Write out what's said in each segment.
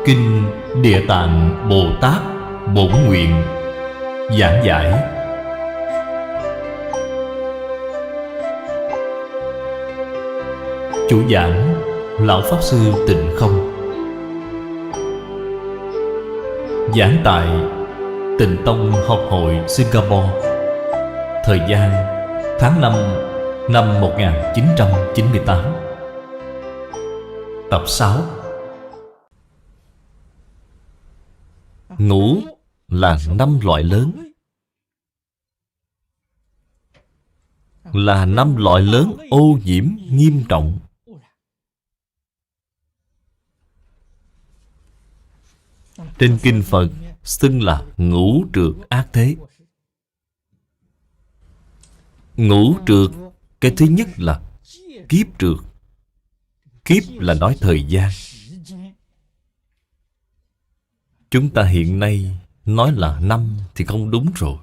Kinh Địa Tạng Bồ Tát Bổn Nguyện. Giảng giải. Chủ giảng Lão Pháp Sư Tịnh Không. Giảng tại Tịnh Tông Học hội Singapore. Thời gian tháng 5 năm 1998. Tập 6. Ngũ là 5 loại lớn. Là 5 loại lớn ô nhiễm nghiêm trọng. Trên kinh Phật xưng là ngũ trược ác thế. Ngũ trược, cái thứ nhất là kiếp trược. Kiếp là nói thời gian. Chúng ta hiện nay nói là năm thì không đúng rồi.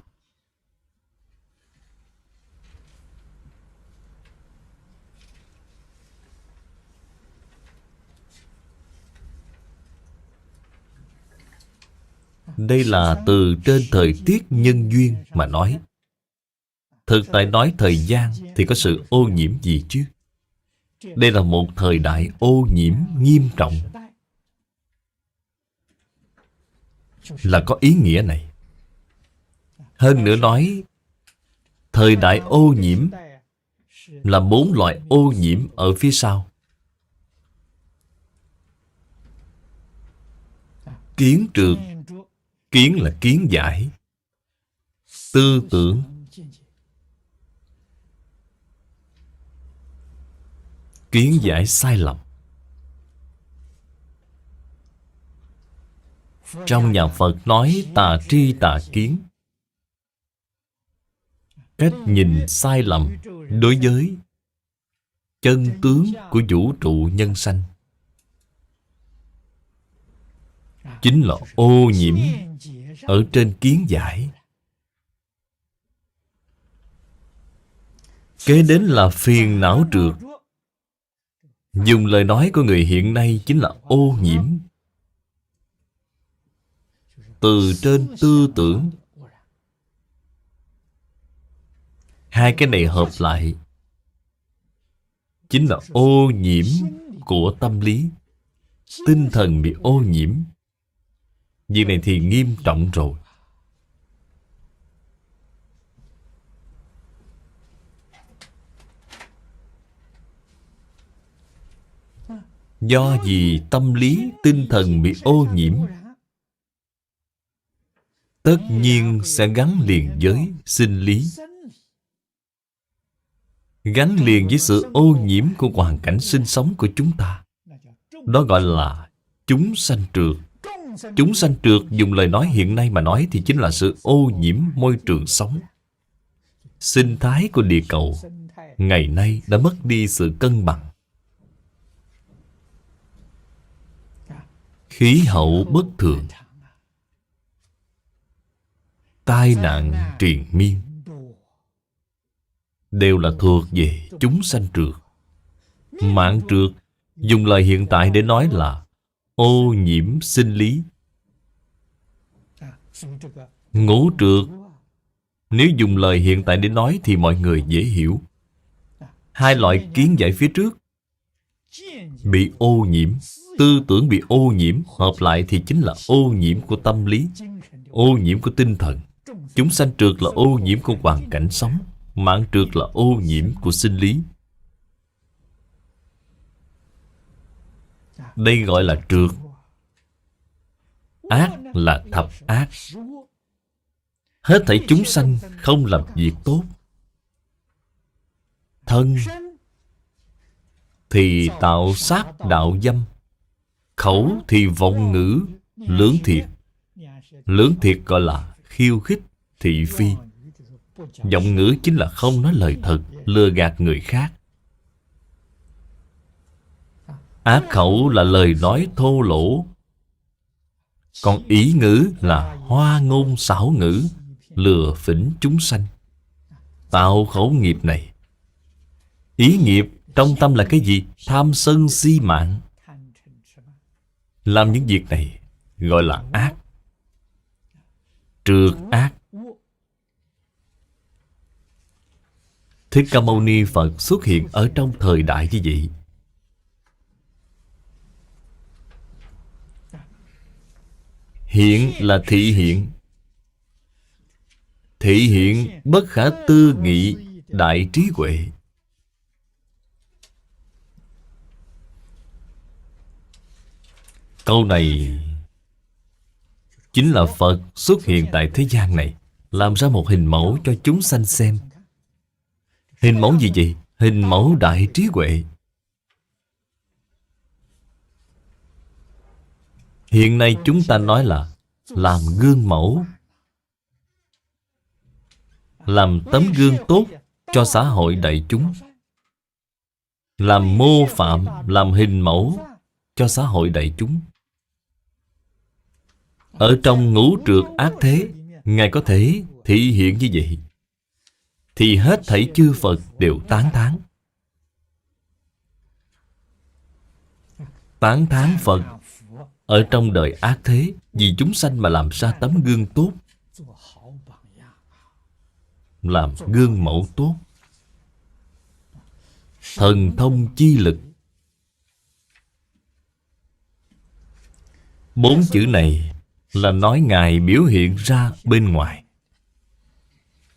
Đây là từ trên thời tiết nhân duyên mà nói. Thực tại nói thời gian thì có sự ô nhiễm gì chứ? Đây là một thời đại ô nhiễm nghiêm trọng. Là có ý nghĩa này. Hơn nữa nói, thời đại ô nhiễm là 4 loại ô nhiễm ở phía sau. Kiến trược. Kiến là kiến giải. Tư tưởng. Kiến giải sai lầm. Trong nhà Phật nói tà tri tà kiến. Cách nhìn sai lầm đối với chân tướng của vũ trụ nhân sanh, chính là ô nhiễm ở trên kiến giải. Kế đến là phiền não trược. Dùng lời nói của người hiện nay chính là ô nhiễm. Từ trên tư tưởng. Hai cái này hợp lại chính là ô nhiễm của tâm lý. Tinh thần bị ô nhiễm. Việc này thì nghiêm trọng rồi. Do gì tâm lý, tinh thần bị ô nhiễm, tất nhiên sẽ gắn liền với sinh lý, gắn liền với sự ô nhiễm của hoàn cảnh sinh sống của chúng ta. Đó gọi là chúng sanh trược. Chúng sanh trược dùng lời nói hiện nay mà nói thì chính là sự ô nhiễm môi trường sống. Sinh thái của địa cầu ngày nay đã mất đi sự cân bằng. Khí hậu bất thường, tai nạn triền miên, đều là thuộc về chúng sanh trược. Mạng trược dùng lời hiện tại để nói là ô nhiễm sinh lý. Ngũ trược, nếu dùng lời hiện tại để nói thì mọi người dễ hiểu. Hai loại kiến giải phía trước bị ô nhiễm, tư tưởng bị ô nhiễm, hợp lại thì chính là ô nhiễm của tâm lý, ô nhiễm của tinh thần. Chúng sanh trược là ô nhiễm của hoàn cảnh sống. Mạng trược là ô nhiễm của sinh lý. Đây gọi là trược. Ác là thập ác. Hết thảy chúng sanh không làm việc tốt. Thân thì tạo sát đạo dâm. Khẩu thì vọng ngữ, lưỡng thiệt. Lưỡng thiệt gọi là khiêu khích, thị phi. Vọng ngữ chính là không nói lời thật, lừa gạt người khác. Ác khẩu là lời nói thô lỗ. Còn ý ngữ là hoa ngôn xảo ngữ, lừa phỉnh chúng sanh. Tạo khẩu nghiệp này. Ý nghiệp trong tâm là cái gì? Tham sân si mạng. làm những việc này gọi là ác, trượt ác. Thích Ca Mâu Ni Phật xuất hiện ở trong thời đại như vậy. Hiện là thị hiện. Thị hiện bất khả tư nghị đại trí huệ. Câu này chính là Phật xuất hiện tại thế gian này, làm ra một hình mẫu cho chúng sanh xem. Hình mẫu gì vậy? Hình mẫu đại trí huệ. Hiện nay chúng ta nói là làm gương mẫu, làm tấm gương tốt cho xã hội đại chúng, làm mô phạm, làm hình mẫu cho xã hội đại chúng. Ở trong ngũ trược ác thế, Ngài có thể thị hiện như vậy, thì hết thảy chư Phật đều tán thán. Tán thán Phật ở trong đời ác thế, vì chúng sanh mà làm ra tấm gương tốt, làm gương mẫu tốt. Thần thông chi lực. 4 chữ này là nói Ngài biểu hiện ra bên ngoài.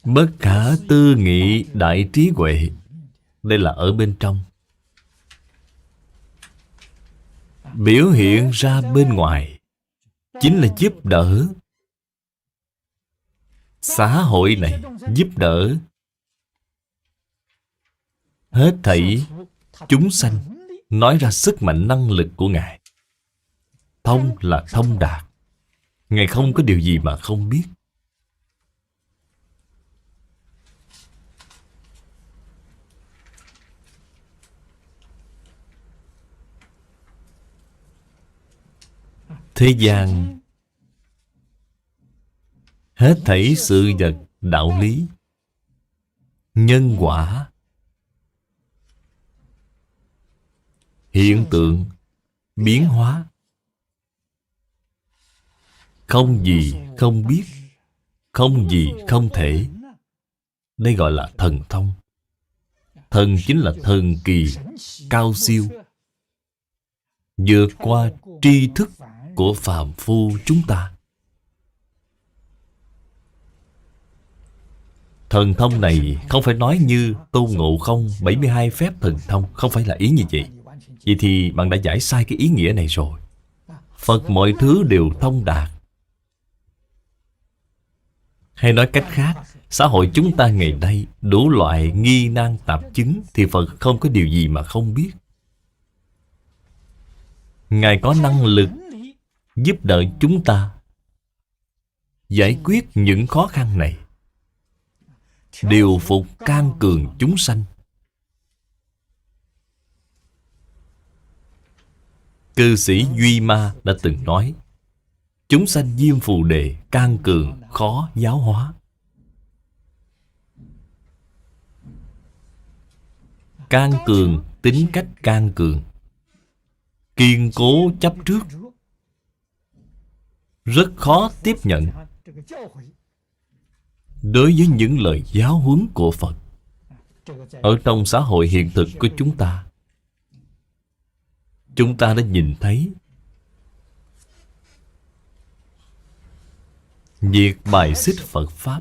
Bất khả tư nghị đại trí huệ, đây là ở bên trong. Biểu hiện ra bên ngoài chính là giúp đỡ xã hội này, giúp đỡ hết thảy chúng sanh, nói ra sức mạnh năng lực của Ngài. Thông là thông đạt. Ngài không có điều gì mà không biết. Thế gian hết thảy sự vật đạo lý, nhân quả, hiện tượng, biến hóa, không gì không biết, không gì không thể. Đây gọi là thần thông. Thần chính là thần kỳ, cao siêu, vượt qua tri thức của phàm phu chúng ta. Thần thông này không phải nói như Tôn Ngộ Không 72 phép thần thông, không phải là ý như vậy. Vậy thì bạn đã giải sai cái ý nghĩa này rồi. Phật mọi thứ đều thông đạt. Hay nói cách khác, xã hội chúng ta ngày nay đủ loại nghi nan tạp chứng thì Phật không có điều gì mà không biết. Ngài có năng lực giúp đỡ chúng ta giải quyết những khó khăn này, điều phục can cường chúng sanh. Cư sĩ Duy Ma đã từng nói, chúng sanh Diêm Phù Đề can cường khó giáo hóa. Can cường, tính cách can cường, kiên cố chấp trước, rất khó tiếp nhận đối với những lời giáo huấn của Phật. Ở trong xã hội hiện thực của chúng ta đã nhìn thấy việc bài xích Phật Pháp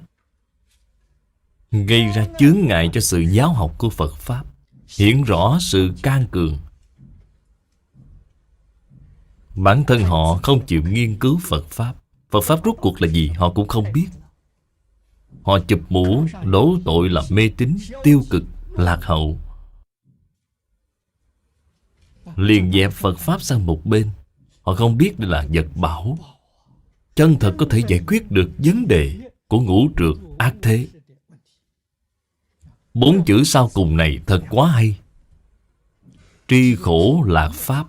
gây ra chướng ngại cho sự giáo học của Phật Pháp, hiện rõ sự can cường. Bản thân họ không chịu nghiên cứu Phật Pháp. Phật Pháp rốt cuộc là gì họ cũng không biết. Họ chụp mũ đổ tội là mê tín, tiêu cực, lạc hậu, liền dẹp Phật Pháp sang một bên. Họ không biết đây là vật bảo, chân thật có thể giải quyết được vấn đề của ngũ trược ác thế. 4 chữ sau cùng này thật quá hay. Tri khổ lạc Pháp.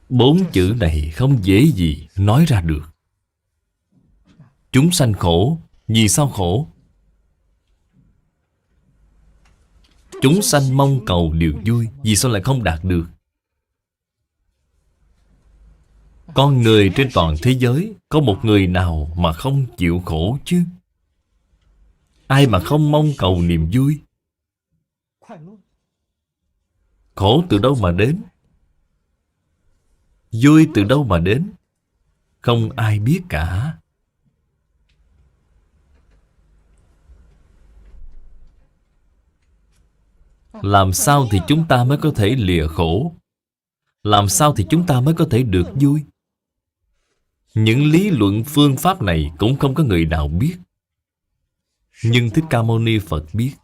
Bốn chữ này không dễ gì nói ra được. Chúng sanh khổ, vì sao khổ? Chúng sanh mong cầu điều vui, vì sao lại không đạt được? Con người trên toàn thế giới, có một người nào mà không chịu khổ chứ? Ai mà không mong cầu niềm vui? Khổ từ đâu mà đến? Vui từ đâu mà đến? Không ai biết cả. Làm sao thì chúng ta mới có thể lìa khổ? Làm sao thì chúng ta mới có thể được vui? Những lý luận phương pháp này cũng không có người nào biết. Nhưng Thích Ca Mâu Ni Phật biết.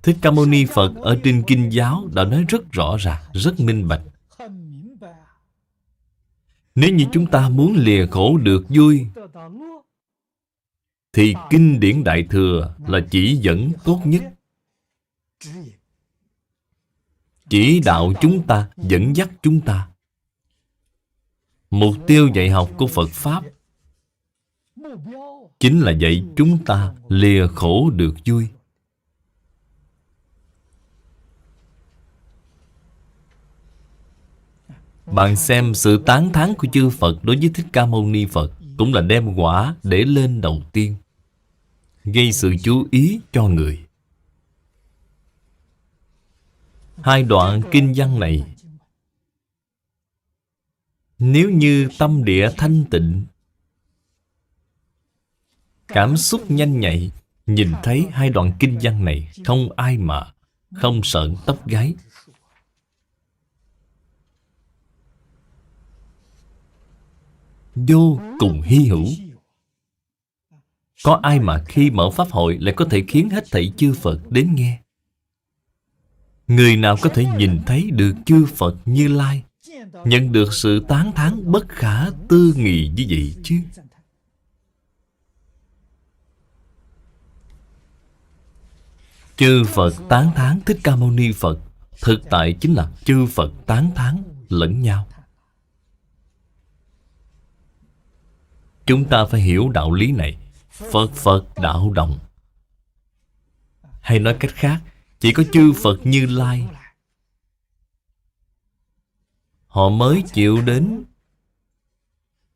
Thích Ca Mâu Ni Phật ở trên Kinh giáo đã nói rất rõ ràng, rất minh bạch. Nếu như chúng ta muốn lìa khổ được vui, thì Kinh điển Đại Thừa là chỉ dẫn tốt nhất. Chỉ đạo chúng ta, dẫn dắt chúng ta. Mục tiêu dạy học của Phật Pháp chính là dạy chúng ta lìa khổ được vui. Bạn xem sự tán thán của chư Phật đối với Thích Ca Mâu Ni Phật cũng là đem quả để lên đầu tiên, gây sự chú ý cho người. Hai đoạn kinh văn này, nếu như tâm địa thanh tịnh, cảm xúc nhanh nhạy, nhìn thấy hai đoạn kinh văn này, không ai mà không sởn tóc gáy. Vô cùng hy hữu. Có ai mà khi mở pháp hội lại có thể khiến hết thảy chư Phật đến nghe? Người nào có thể nhìn thấy được chư Phật Như Lai, nhận được sự tán thán bất khả tư nghị như vậy chứ? Chư Phật tán thán Thích Ca Mâu Ni Phật, thực tại chính là chư Phật tán thán lẫn nhau. Chúng ta phải hiểu đạo lý này. Phật Phật đạo đồng. Hay nói cách khác, chỉ có chư Phật Như Lai, họ mới chịu đến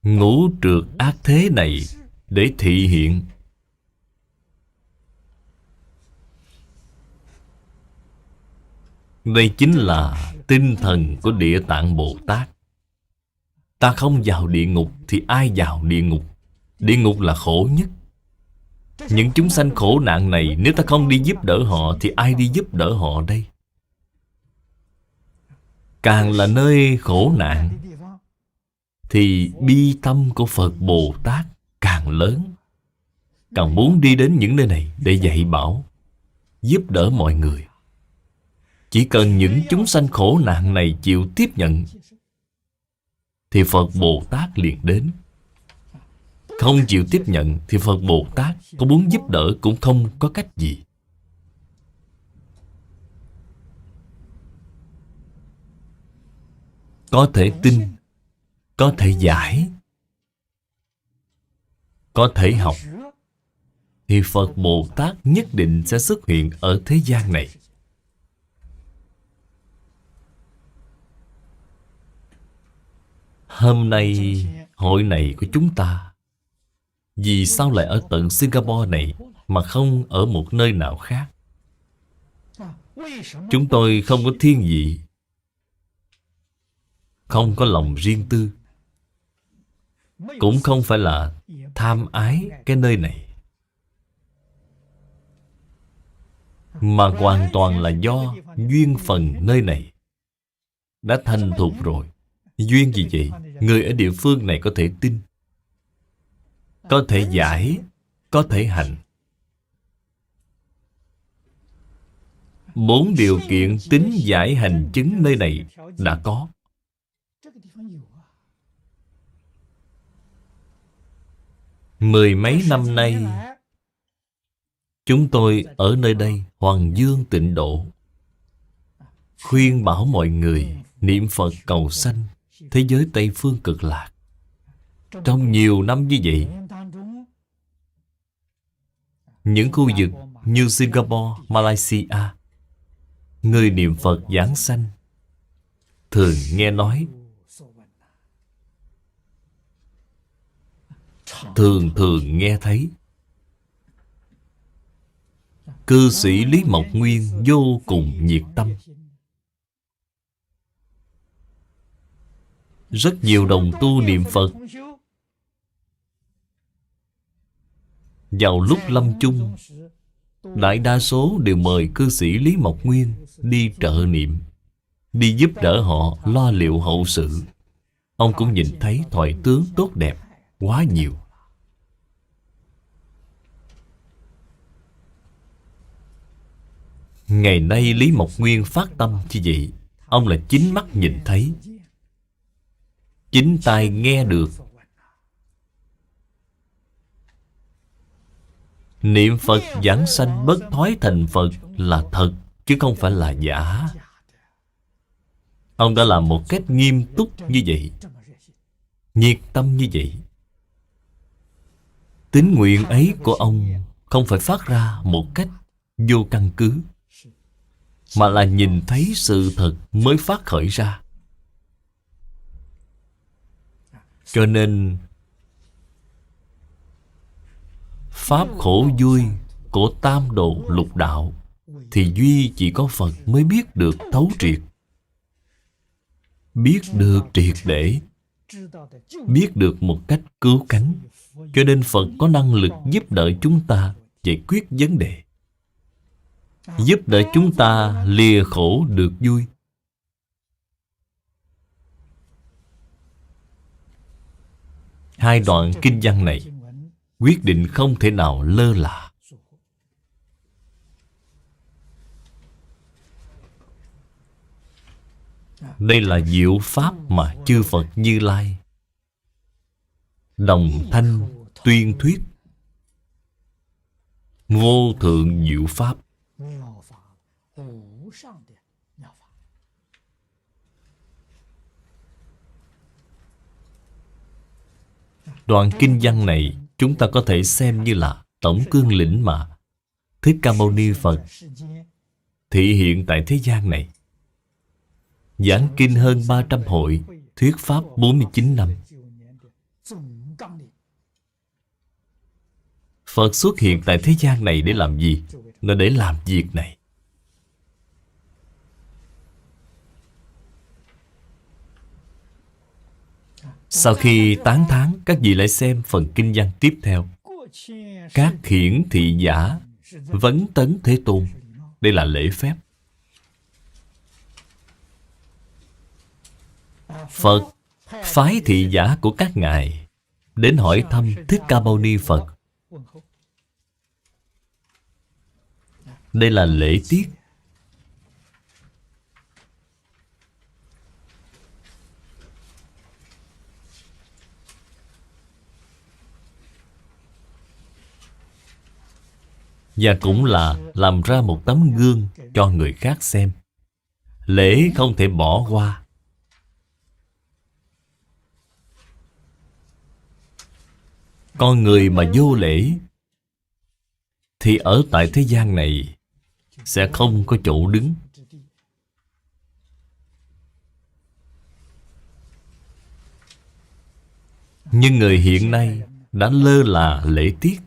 ngũ trược ác thế này để thị hiện. Đây chính là tinh thần của Địa Tạng Bồ Tát. Ta không vào địa ngục thì ai vào địa ngục? Địa ngục là khổ nhất. Những chúng sanh khổ nạn này, nếu ta không đi giúp đỡ họ thì ai đi giúp đỡ họ đây? Càng là nơi khổ nạn thì bi tâm của Phật Bồ Tát càng lớn, càng muốn đi đến những nơi này để dạy bảo, giúp đỡ mọi người. Chỉ cần những chúng sanh khổ nạn này chịu tiếp nhận thì Phật Bồ Tát liền đến. Không chịu tiếp nhận thì Phật Bồ Tát có muốn giúp đỡ cũng không có cách gì. Có thể tin, có thể giải, có thể học, thì Phật Bồ Tát nhất định sẽ xuất hiện ở thế gian này. Hôm nay hội này của chúng ta, vì sao lại ở tận Singapore này mà không ở một nơi nào khác? Chúng tôi không có thiên vị, không có lòng riêng tư, cũng không phải là tham ái cái nơi này, mà hoàn toàn là do duyên phần nơi này đã thành thục rồi. Duyên gì vậy? Người ở địa phương này có thể tin, có thể giải, có thể hành. 4 điều kiện tín giải hành chứng nơi này đã có. Mười mấy năm nay, chúng tôi ở nơi đây Hoàng Dương Tịnh Độ, khuyên bảo mọi người niệm Phật cầu sanh thế giới Tây Phương Cực Lạc. Trong nhiều năm như vậy, những khu vực như Singapore, Malaysia Người niệm Phật giảng sanh thường nghe nói, thường thường nghe thấy. Cư sĩ Lý Mộc Nguyên vô cùng nhiệt tâm. Rất nhiều đồng tu niệm Phật vào lúc lâm chung, đại đa số đều mời cư sĩ Lý Mộc Nguyên đi trợ niệm, đi giúp đỡ họ lo liệu hậu sự. Ông cũng nhìn thấy thoại tướng tốt đẹp quá nhiều. Ngày nay Lý Mộc Nguyên phát tâm như vậy, ông là chính mắt nhìn thấy, chính tai nghe được. Niệm Phật giảng sanh bất thoái thành Phật là thật, chứ không phải là giả. Ông đã làm một cách nghiêm túc như vậy, nhiệt tâm như vậy. Tín nguyện ấy của ông không phải phát ra một cách vô căn cứ, mà là nhìn thấy sự thật mới phát khởi ra. Cho nên pháp khổ vui của tam độ lục đạo thì duy chỉ có Phật mới biết được thấu triệt, biết được triệt để, biết được một cách cứu cánh. Cho nên Phật có năng lực giúp đỡ chúng ta giải quyết vấn đề, giúp đỡ chúng ta lìa khổ được vui. Hai đoạn kinh văn này quyết định không thể nào lơ là. Đây là diệu pháp mà chư Phật Như Lai đồng thanh tuyên thuyết. Vô thượng diệu pháp. Đoạn kinh văn này chúng ta có thể xem như là tổng cương lĩnh mà Thích Ca Mâu Ni Phật thị hiện tại thế gian này. Giảng kinh hơn 300 hội, thuyết pháp 49 năm. Phật xuất hiện tại thế gian này để làm gì? Là để làm việc này. Sau khi tán thán, các vị lại xem phần kinh văn tiếp theo. Các hiển thị giả vấn tấn Thế Tôn. Đây là lễ phép. Phật phái thị giả của các ngài đến hỏi thăm Thích Ca Mâu Ni Phật. Đây là lễ tiết. Và cũng là làm ra một tấm gương cho người khác xem. Lễ không thể bỏ qua. Con người mà vô lễ thì ở tại thế gian này sẽ không có chỗ đứng. Nhưng người hiện nay đã lơ là lễ tiết,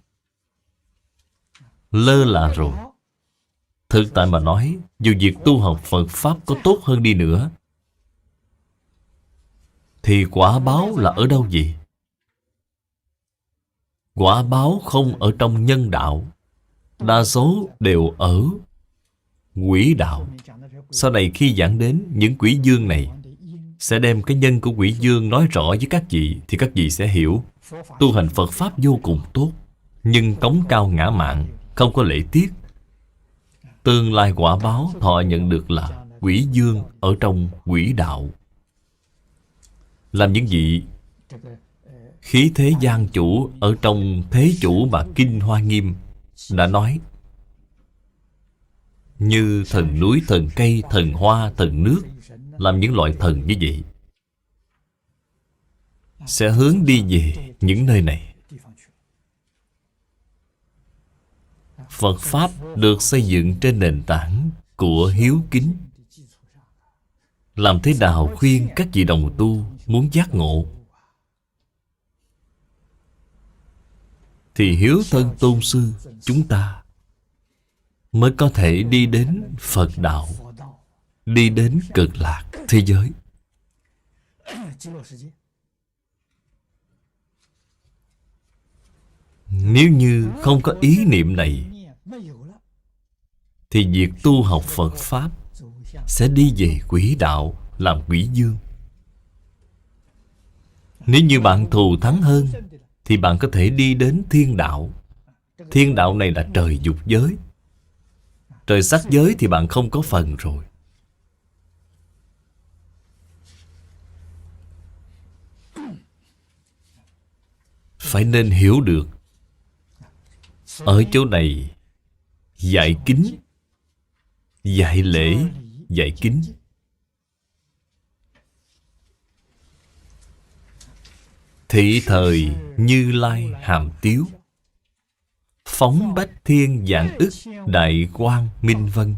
lơ là rồi. Thực tại mà nói, dù việc tu học Phật Pháp có tốt hơn đi nữa, thì quả báo là ở đâu vậy? Quả báo không ở trong nhân đạo, đa số đều ở quỷ đạo. Sau này khi giảng đến những quỷ dương này, sẽ đem cái nhân của quỷ dương nói rõ với các vị, thì các vị sẽ hiểu tu hành Phật Pháp vô cùng tốt, nhưng cống cao ngã mạn, không có lễ tiết. Tương lai quả báo thọ nhận được là quỷ dương ở trong quỷ đạo. Làm những vị khí thế gian chủ ở trong thế chủ mà Kinh Hoa Nghiêm đã nói, như thần núi, thần cây, thần hoa, thần nước, làm những loại thần như vậy, sẽ hướng đi về những nơi này. Phật Pháp được xây dựng trên nền tảng của hiếu kính. Làm thế nào khuyên các vị đồng tu muốn giác ngộ, thì hiếu thân tôn sư chúng ta mới có thể đi đến Phật đạo, đi đến cực lạc thế giới. Nếu như không có ý niệm này, thì việc tu học Phật Pháp sẽ đi về quỷ đạo, làm quỷ dương. Nếu như bạn thù thắng hơn, thì bạn có thể đi đến thiên đạo. Thiên đạo này là trời dục giới. Trời sắc giới thì bạn không có phần rồi. Phải nên hiểu được, ở chỗ này dạy kính, dạy lễ, dạy kính. Thị thời Như Lai hàm tiếu, phóng bách thiên vạn ức đại quang minh vân.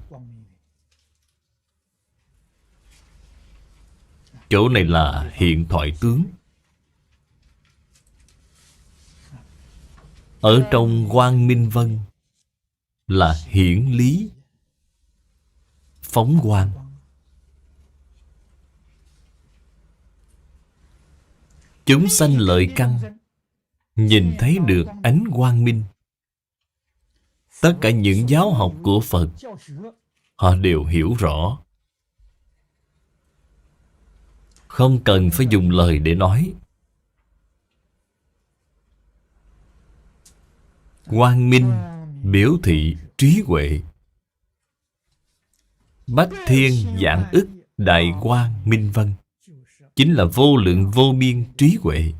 Chỗ này là hiện thoại tướng. Ở trong quang minh vân là hiển lý, phóng quang. Chúng sanh lợi căn nhìn thấy được ánh quang minh. Tất cả những giáo học của Phật họ đều hiểu rõ, không cần phải dùng lời để nói. Quang minh biểu thị trí huệ. Bách thiên vạn ức đại quang minh vân chính là vô lượng vô biên trí huệ.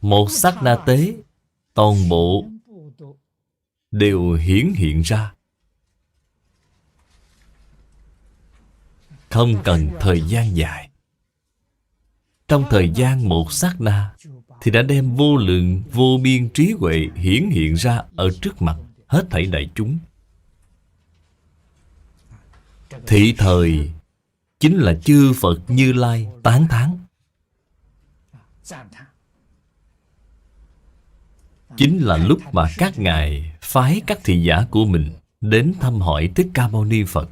Một sát na tế, toàn bộ đều hiển hiện ra, không cần thời gian dài. Trong thời gian một sát na thì đã đem vô lượng vô biên trí huệ hiển hiện ra ở trước mặt hết thảy đại chúng. Thị thời chính là chư Phật Như Lai tán thán, chính là lúc mà các ngài phái các thị giả của mình đến thăm hỏi Thích Ca Mâu Ni Phật.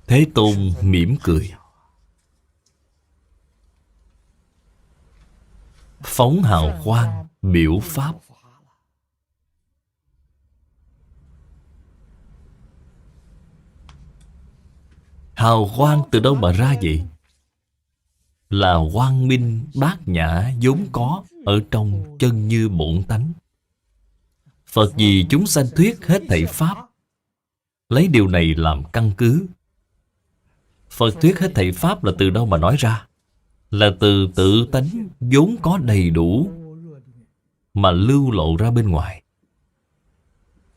Thế Tôn mỉm cười, phóng hào quang biểu pháp. Hào quang từ đâu mà ra vậy? Là quang minh bát nhã vốn có ở trong chân như bổn tánh. Phật vì chúng sanh thuyết hết thảy pháp, lấy điều này làm căn cứ. Phật thuyết hết thảy pháp là từ đâu mà nói ra? Là từ tự tánh vốn có đầy đủ mà lưu lộ ra bên ngoài.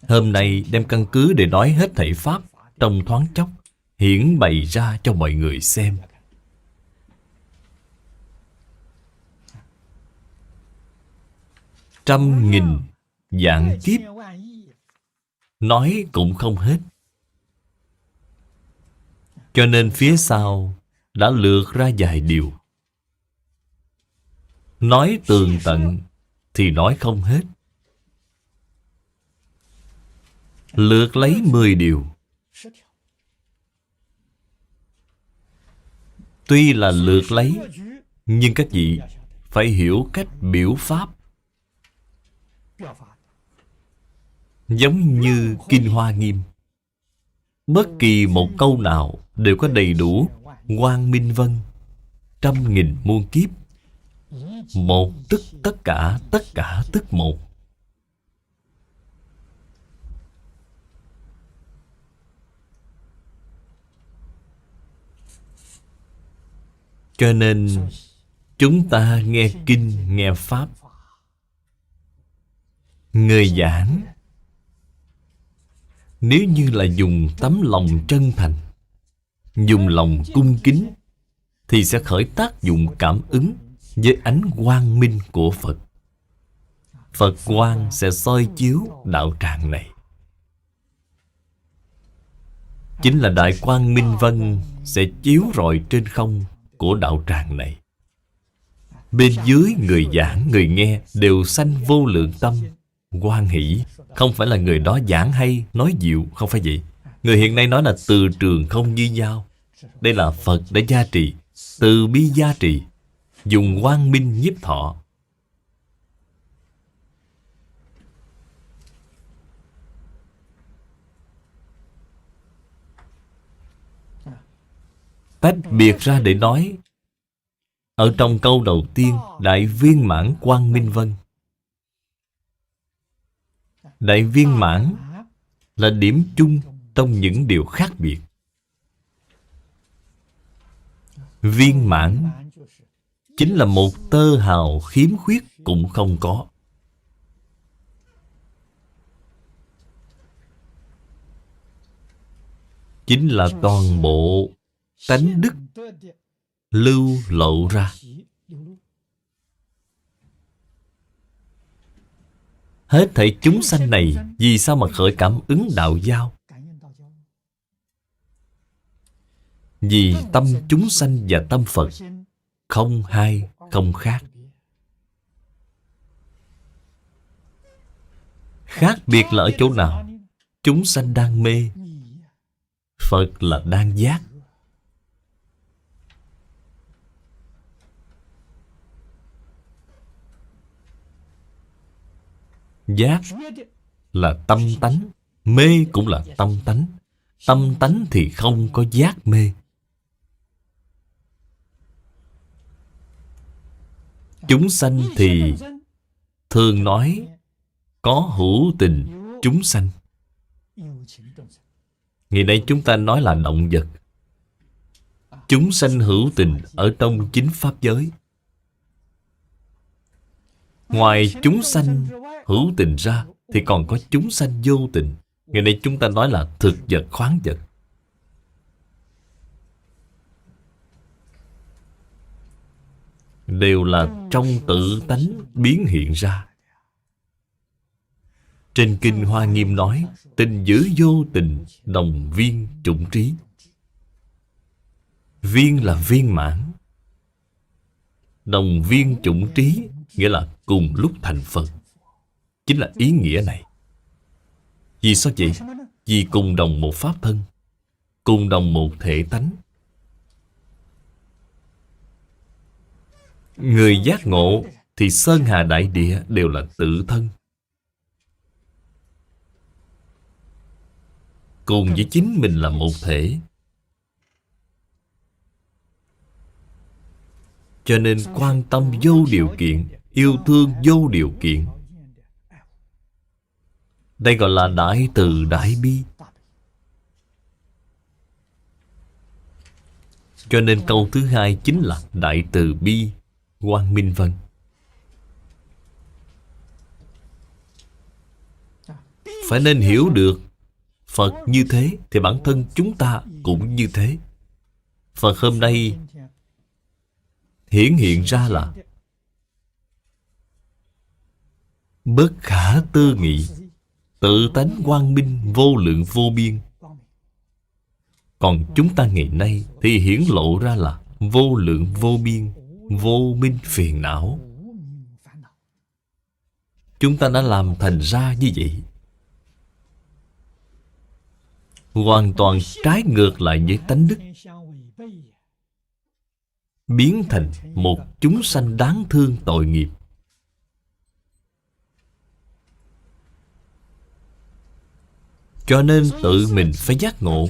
Hôm nay đem căn cứ để nói hết thảy pháp trong thoáng chốc hiển bày ra cho mọi người xem. Trăm nghìn vạn kiếp nói cũng không hết. Cho nên phía sau đã lược ra vài điều. Nói tường tận thì nói không hết. Lược lấy 10 điều. Tuy là lược lấy, nhưng các vị phải hiểu cách biểu pháp. Giống như Kinh Hoa Nghiêm, bất kỳ một câu nào đều có đầy đủ quang minh vân, trăm nghìn muôn kiếp. Một tức tất cả tức một. Cho nên chúng ta nghe kinh, nghe pháp, người giảng nếu như là dùng tấm lòng chân thành, dùng lòng cung kính, thì sẽ khởi tác dụng cảm ứng với ánh quang minh của Phật. Phật quang sẽ soi chiếu đạo tràng này. Chính là Đại Quang Minh Vân sẽ chiếu rọi trên không của đạo tràng này. Bên dưới người giảng, người nghe đều sanh vô lượng tâm hoan hỷ. Không phải là người đó giảng hay, nói dịu, không phải vậy. Người hiện nay nói là từ trường không như nhau. Đây là Phật đã gia trì, từ bi gia trì, dùng quang minh nhiếp thọ. Tách biệt ra để nói. Ở trong câu đầu tiên, Đại viên mãn quang minh vân. Đại viên mãn là điểm chung trong những điều khác biệt. Viên mãn chính là một tơ hào khiếm khuyết cũng không có. Chính là toàn bộ tánh đức lưu lộ ra. Hết thảy chúng sanh này vì sao mà khởi cảm ứng đạo giao? Vì tâm chúng sanh và tâm Phật không hai, không khác. Khác biệt là ở chỗ nào? Chúng sanh đang mê, Phật là đang giác. Giác là tâm tánh, mê cũng là tâm tánh. Tâm tánh thì không có giác mê. Chúng sanh thì thường nói có hữu tình chúng sanh. Ngày nay chúng ta nói là động vật. Chúng sanh hữu tình ở trong chính pháp giới. Ngoài chúng sanh hữu tình ra thì còn có chúng sanh vô tình. Ngày nay chúng ta nói là thực vật, khoáng vật. Đều là trong tự tánh biến hiện ra. Trên Kinh Hoa Nghiêm nói, tình giữ vô tình, đồng viên chủng trí. Viên là viên mãn, đồng viên chủng trí nghĩa là cùng lúc thành Phật. Chính là ý nghĩa này. Vì sao vậy? Vì cùng đồng một pháp thân, cùng đồng một thể tánh. Người giác ngộ thì sơn hà đại địa đều là tự thân. Cùng với chính mình là một thể. Cho nên quan tâm vô điều kiện, yêu thương vô điều kiện. Đây gọi là đại từ đại bi. Cho nên câu thứ hai chính là đại từ bi quang minh vân. Phải nên hiểu được Phật như thế thì bản thân chúng ta cũng như thế. Phật hôm nay hiển hiện ra là bất khả tư nghị, tự tánh quang minh vô lượng vô biên. Còn chúng ta ngày nay thì hiển lộ ra là vô lượng vô biên, vô minh phiền não. Chúng ta đã làm thành ra như vậy, hoàn toàn trái ngược lại với tánh đức, biến thành một chúng sanh đáng thương tội nghiệp. Cho nên tự mình phải giác ngộ,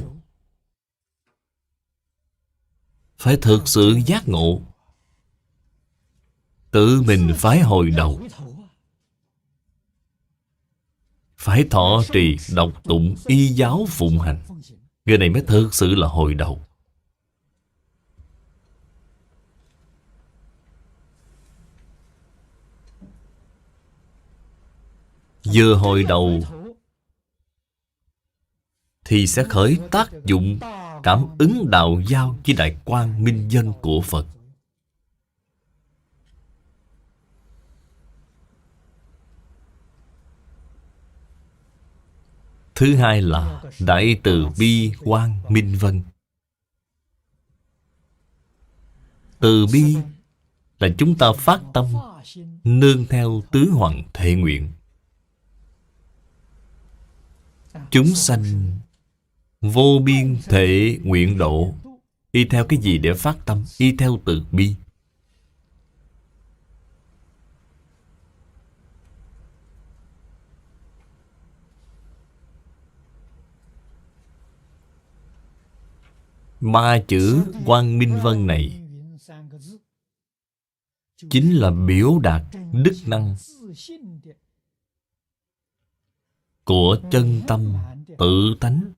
phải thực sự giác ngộ. Tự mình phải hồi đầu, phải thọ trì đọc tụng y giáo phụng hành. Người này mới thực sự là hồi đầu. Vừa hồi đầu thì sẽ khởi tác dụng cảm ứng đạo giao với đại quang minh vân của Phật. Thứ hai là Đại Từ Bi Quang Minh Vân. Từ bi là chúng ta phát tâm nương theo tứ hoằng thệ nguyện. Chúng sanh vô biên thệ nguyện độ. Y theo cái gì để phát tâm? Y theo từ bi. Ba chữ Quang Minh Vân này chính là biểu đạt đức năng của chân tâm tự tánh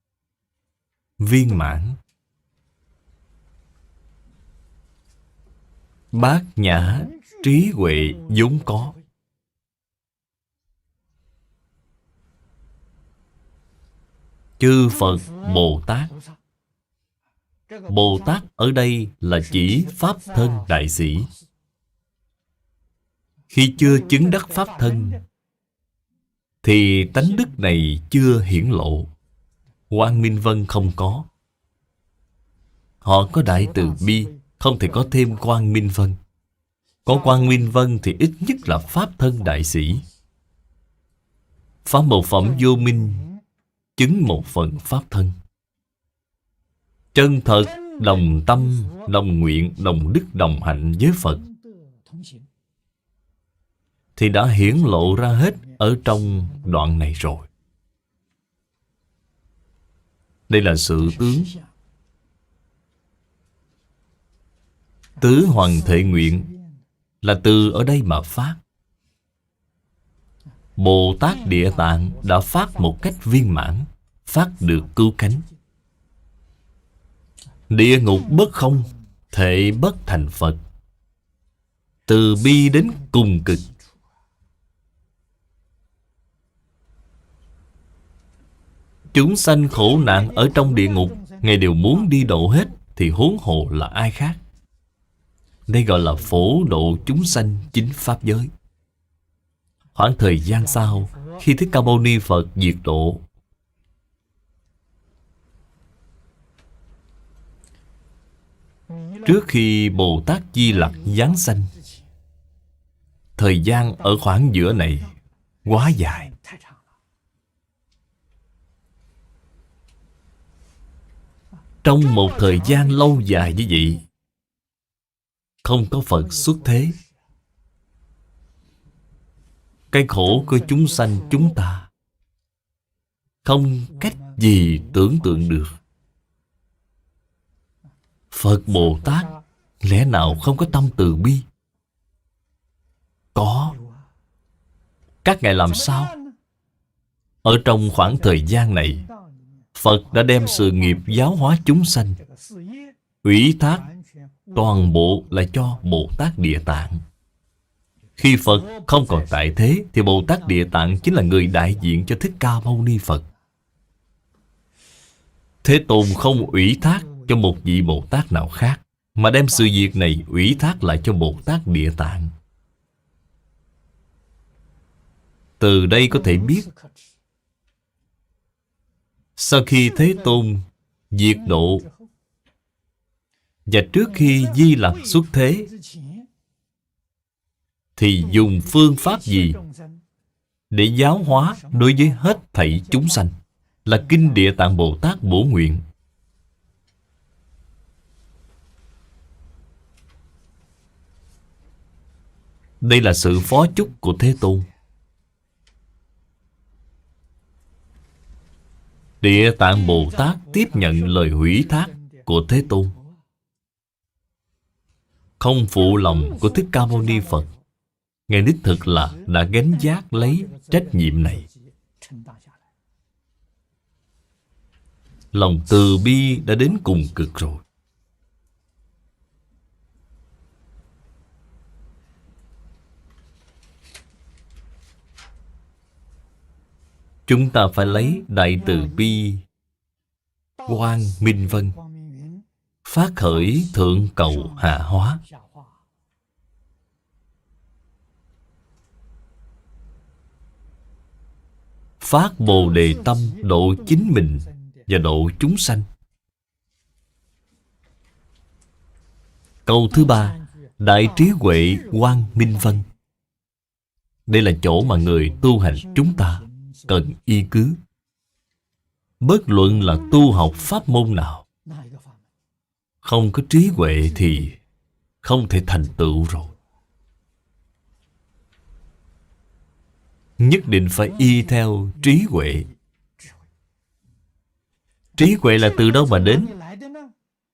viên mãn, bát nhã trí huệ vốn có. Chư Phật Bồ Tát. Bồ Tát ở đây là chỉ Pháp thân đại sĩ. Khi chưa chứng đắc Pháp thân thì tánh đức này chưa hiển lộ. Quang Minh Vân không có. Họ có Đại Từ Bi, không thể có thêm Quang Minh Vân. Có Quang Minh Vân thì ít nhất là Pháp thân đại sĩ. Pháp một phẩm vô minh, chứng một phần Pháp thân. Chân thật, đồng tâm, đồng nguyện, đồng đức, đồng hạnh với Phật thì đã hiển lộ ra hết ở trong đoạn này rồi. Đây là sự tướng. Tứ hoằng thệ nguyện là từ ở đây mà phát. Bồ Tát Địa Tạng đã phát một cách viên mãn, phát được cứu cánh. Địa ngục bất không, thệ bất thành Phật. Từ bi đến cùng cực. Chúng sanh khổ nạn ở trong địa ngục, Ngài đều muốn đi độ hết, thì huống hồ là ai khác. Đây gọi là phổ độ chúng sanh chính Pháp giới. Khoảng thời gian sau, khi Thích Ca Mâu Ni Phật diệt độ, trước khi Bồ Tát Di Lặc giáng sanh, thời gian ở khoảng giữa này quá dài. Trong một thời gian lâu dài như vậy, không có Phật xuất thế. Cái khổ của chúng sanh chúng ta không cách gì tưởng tượng được. Phật Bồ Tát lẽ nào không có tâm từ bi? Có. Các ngài làm sao? Ở trong khoảng thời gian này, Phật đã đem sự nghiệp giáo hóa chúng sanh ủy thác toàn bộ lại cho Bồ Tát Địa Tạng. Khi Phật không còn tại thế thì Bồ Tát Địa Tạng chính là người đại diện cho Thích Ca Mâu Ni Phật. Thế Tôn không ủy thác cho một vị Bồ Tát nào khác, mà đem sự việc này ủy thác lại cho Bồ Tát Địa Tạng. Từ đây có thể biết, sau khi Thế Tôn diệt độ và trước khi Di Lặc xuất thế thì dùng phương pháp gì để giáo hóa đối với hết thảy chúng sanh? Là Kinh Địa Tạng Bồ Tát Bổ Nguyện. Đây là sự phó chúc của Thế Tôn. Địa Tạng Bồ Tát tiếp nhận lời hủy thác của Thế Tôn, không phụ lòng của Thích Ca Mâu Ni Phật. Ngài đích thực là đã gánh vác lấy trách nhiệm này. Lòng từ bi đã đến cùng cực rồi. Chúng ta phải lấy Đại Từ Bi Quang Minh Vân phát khởi thượng cầu hạ hóa. phát Bồ Đề tâm độ chính mình và độ chúng sanh. Câu thứ ba, đại trí huệ quang minh vân. Đây là chỗ mà người tu hành chúng ta cần y cứ. Bất luận là tu học pháp môn nào, không có trí huệ thì không thể thành tựu rồi. Nhất định phải y theo trí huệ. Trí huệ là từ đâu mà đến?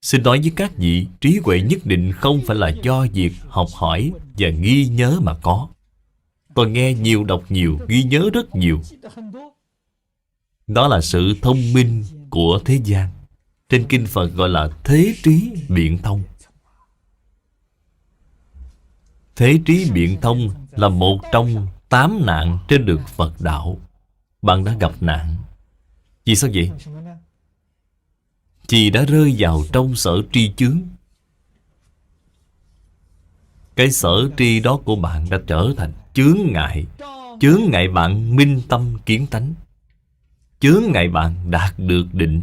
Xin nói với các vị, trí huệ nhất định không phải là do việc học hỏi và ghi nhớ mà có. Tôi nghe nhiều, đọc nhiều, ghi nhớ rất nhiều. Đó là sự thông minh của thế gian. Trên kinh Phật gọi là thế trí biện thông. Thế trí biện thông là một trong 8 nạn trên đường Phật đạo. Bạn đã gặp nạn. Vì sao vậy? Vì đã rơi vào trong sở tri chướng. Cái sở tri đó của bạn đã trở thành chướng ngại. Chướng ngại bạn minh tâm kiến tánh. Chướng ngại bạn đạt được định.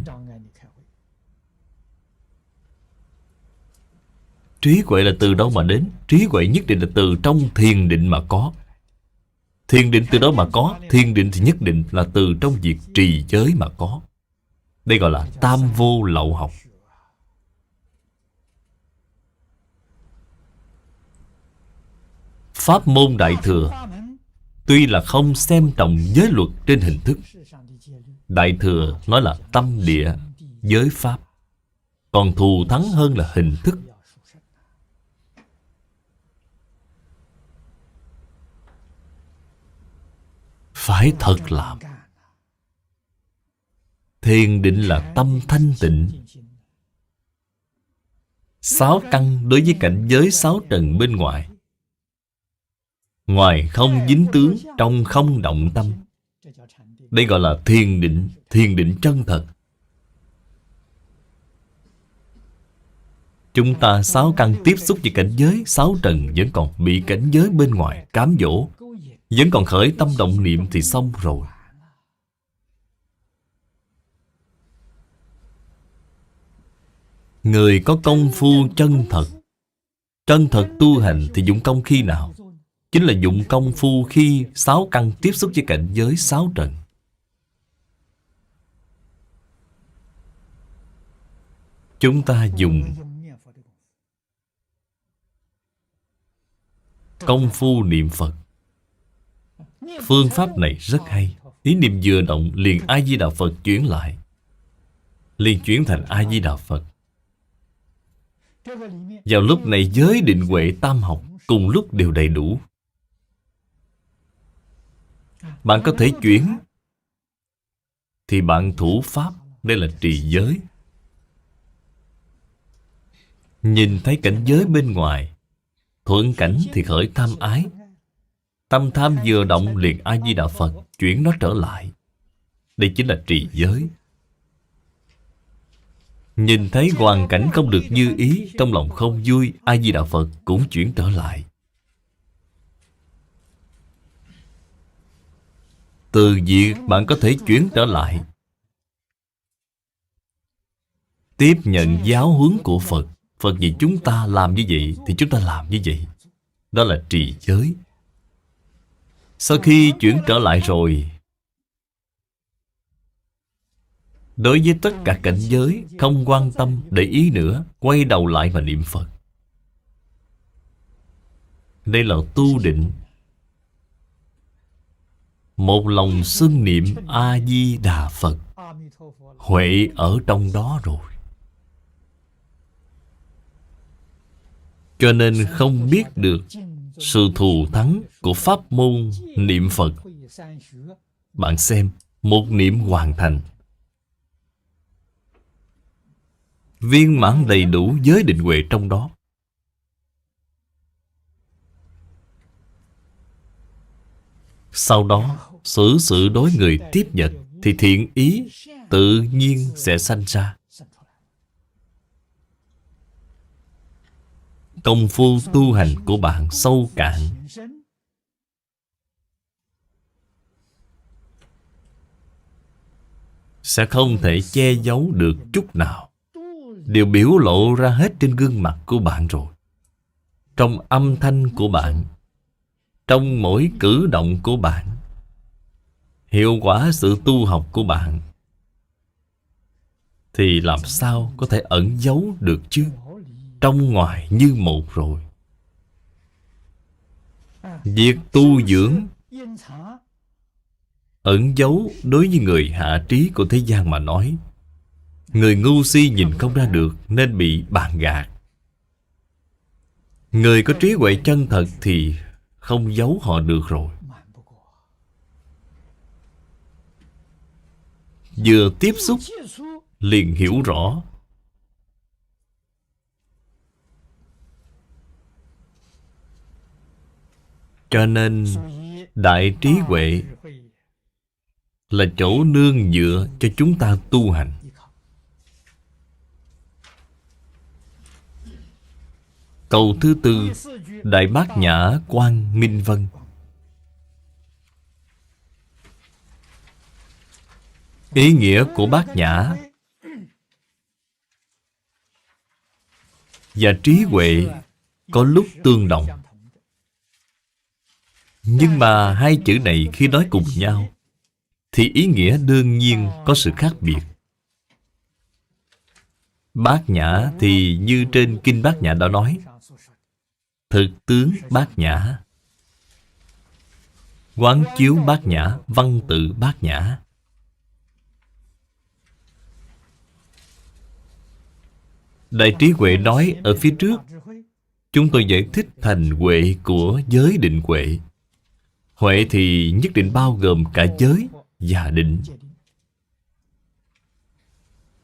Trí huệ là từ đâu mà đến? Trí huệ nhất định là từ trong thiền định mà có. Thiền định từ đó mà có. Thiền định thì nhất định là từ trong việc trì giới mà có. Đây gọi là tam vô lậu học. Pháp môn Đại Thừa tuy là không xem trọng giới luật trên hình thức. Đại Thừa nói là tâm địa giới pháp, còn thù thắng hơn là hình thức. Phải thật làm. Thiền định là tâm thanh tịnh. 6 căn đối với cảnh giới 6 trần bên ngoài. Ngoài không dính tướng, trong không động tâm. Đây gọi là thiền định. Thiền định chân thật. Chúng ta 6 căn tiếp xúc với cảnh giới 6 trần vẫn còn bị cảnh giới bên ngoài cám dỗ, vẫn còn khởi tâm động niệm thì xong rồi. Người có công phu chân thật, chân thật tu hành thì dụng công khi nào? Chính là dụng công phu khi 6 căn tiếp xúc với cảnh giới 6 trần. Chúng ta dùng công phu niệm Phật. Phương pháp này rất hay. Ý niệm vừa động liền A-di-đà Phật chuyển lại, liền chuyển thành A-di-đà Phật. Vào lúc này giới định huệ tam học cùng lúc đều đầy đủ. Bạn có thể chuyển thì bạn thủ pháp. Đây là trì giới. Nhìn thấy cảnh giới bên ngoài, thuận cảnh thì khởi tham ái. Tâm tham vừa động liền A-di-đà Phật chuyển nó trở lại. Đây chính là trì giới. Nhìn thấy hoàn cảnh không được như ý, trong lòng không vui, A-di-đà Phật cũng chuyển trở lại. Từ việc bạn có thể chuyển trở lại, tiếp nhận giáo huấn của Phật. Phật vì chúng ta làm như vậy thì chúng ta làm như vậy. Đó là trì giới. Sau khi chuyển trở lại rồi, đối với tất cả cảnh giới không quan tâm để ý nữa, quay đầu lại và niệm Phật. Đây là tu định. Một lòng xưng niệm A-di-đà Phật, huệ ở trong đó rồi. Cho nên không biết được sự thù thắng của pháp môn niệm Phật. Bạn xem, một niệm hoàn thành, viên mãn đầy đủ giới định huệ trong đó. Sau đó, xử sự đối người tiếp nhận thì thiện ý tự nhiên sẽ sanh ra. Công phu tu hành của bạn sâu cạn, sẽ không thể che giấu được chút nào, đều biểu lộ ra hết trên gương mặt của bạn rồi. Trong âm thanh của bạn, trong mỗi cử động của bạn, hiệu quả sự tu học của bạn, thì làm sao có thể ẩn giấu được chứ? Trong ngoài như một rồi. Việc tu dưỡng ẩn giấu đối với người hạ trí của thế gian mà nói, người ngu si nhìn không ra được nên bị bạn gạt. Người có trí huệ chân thật thì không giấu họ được rồi. Vừa tiếp xúc liền hiểu rõ. Cho nên đại trí huệ là chỗ nương dựa cho chúng ta tu hành. Câu thứ tư, Đại Bát Nhã Quang Minh Vân. Ý nghĩa của Bát Nhã và trí huệ có lúc tương đồng, nhưng mà hai chữ này khi nói cùng nhau thì ý nghĩa đương nhiên có sự khác biệt. Bát Nhã thì như trên Kinh Bát Nhã đã nói, thực tướng Bát Nhã, quán chiếu Bát Nhã, văn tự Bát Nhã. Đại trí huệ nói ở phía trước, chúng tôi giải thích thành huệ của giới định huệ. Huệ thì nhất định bao gồm cả giới và định.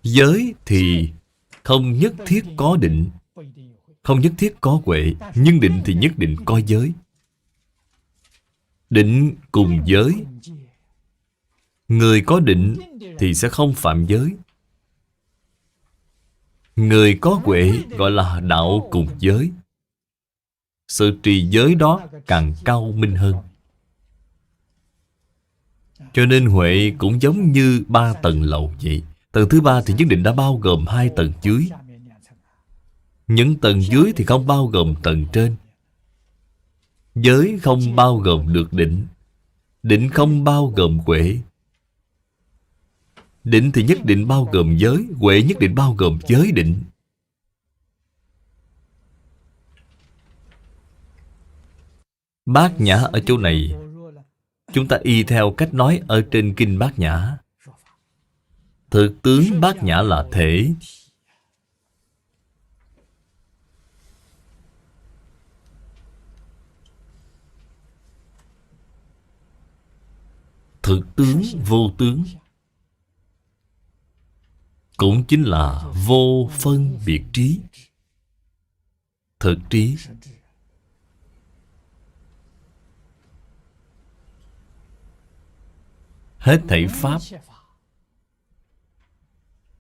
Giới thì không nhất thiết có định, không nhất thiết có huệ, nhưng định thì nhất định có giới. Định cùng giới. Người có định thì sẽ không phạm giới. Người có huệ gọi là đạo cùng giới. Sự trì giới đó càng cao minh hơn. Cho nên huệ cũng giống như 3 tầng lầu vậy. Tầng thứ 3 thì nhất định đã bao gồm 2 tầng dưới. Những tầng dưới thì không bao gồm tầng trên. Giới không bao gồm được định. Định không bao gồm huệ. Định thì nhất định bao gồm giới. Huệ nhất định bao gồm giới định. Bát Nhã ở chỗ này, chúng ta y theo cách nói ở trên Kinh Bát Nhã. Thực tướng Bát Nhã là thể. Thực tướng vô tướng, cũng chính là vô phân biệt trí. Thực trí. Hết thảy pháp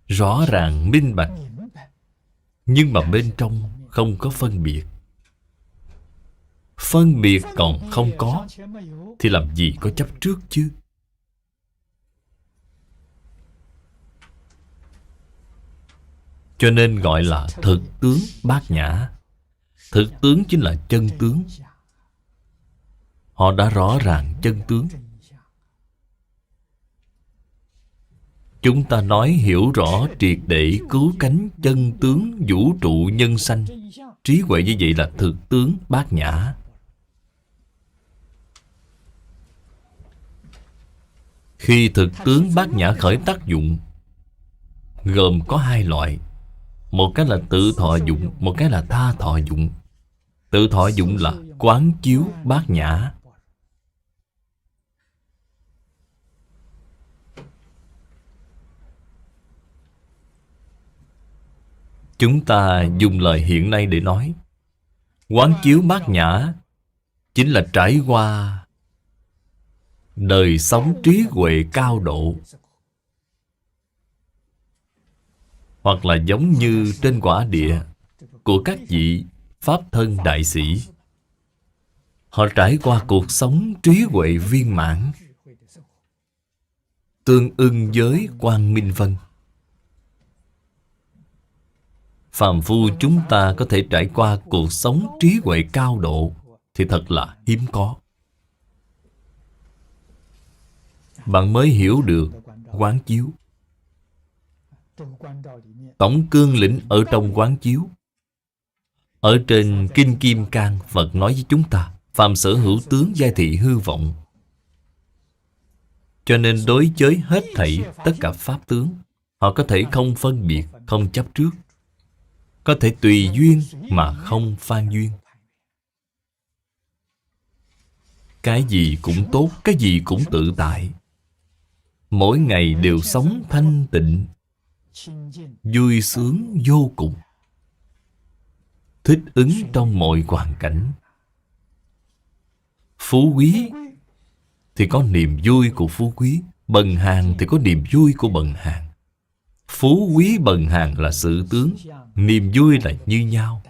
rõ ràng minh bạch, nhưng mà bên trong không có phân biệt. Phân biệt còn không có thì làm gì có chấp trước chứ? Cho nên gọi là thực tướng Bát Nhã. Thực tướng chính là chân tướng. Họ đã rõ ràng chân tướng. Chúng ta nói hiểu rõ triệt để cứu cánh chân tướng vũ trụ nhân sanh. Trí huệ như vậy là thực tướng Bát Nhã. Khi thực tướng Bát Nhã khởi tác dụng, gồm có 2 loại. Một cái là tự thọ dụng, một cái là tha thọ dụng. Tự thọ dụng là quán chiếu Bát Nhã. Chúng ta dùng lời hiện nay để nói, quán chiếu Bát Nhã chính là trải qua đời sống trí huệ cao độ, hoặc là giống như trên quả địa của các vị Pháp thân đại sĩ. Họ trải qua cuộc sống trí huệ viên mãn. tương ưng với Quang Minh Vân. Phàm phu chúng ta có thể trải qua cuộc sống trí huệ cao độ thì thật là hiếm có. Bạn mới hiểu được quán chiếu. Tổng cương lĩnh ở trong quán chiếu. Ở trên Kinh Kim Cang, Phật nói với chúng ta: phàm sở hữu tướng giai thị hư vọng. Cho nên đối với hết thảy tất cả pháp tướng, họ có thể không phân biệt, không chấp trước, có thể tùy duyên mà không phan duyên. Cái gì cũng tốt, cái gì cũng tự tại. Mỗi ngày đều sống thanh tịnh, vui sướng vô cùng, thích ứng trong mọi hoàn cảnh. Phú quý thì có niềm vui của phú quý, bần hàn thì có niềm vui của bần hàn. Phú quý bần hàn là sự tướng, niềm vui là như nhau,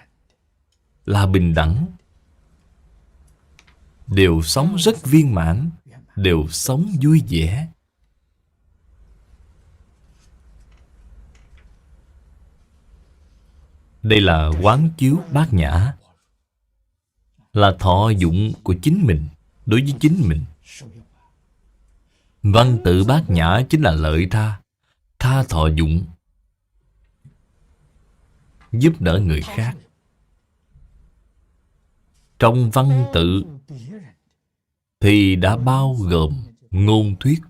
là bình đẳng. Đều sống rất viên mãn, đều sống vui vẻ. Đây là quán chiếu bát nhã, là thọ dụng của chính mình, đối với chính mình. Văn tự bát nhã chính là lợi tha, tha thọ dụng, giúp đỡ người khác. Trong văn tự thì đã bao gồm ngôn thuyết.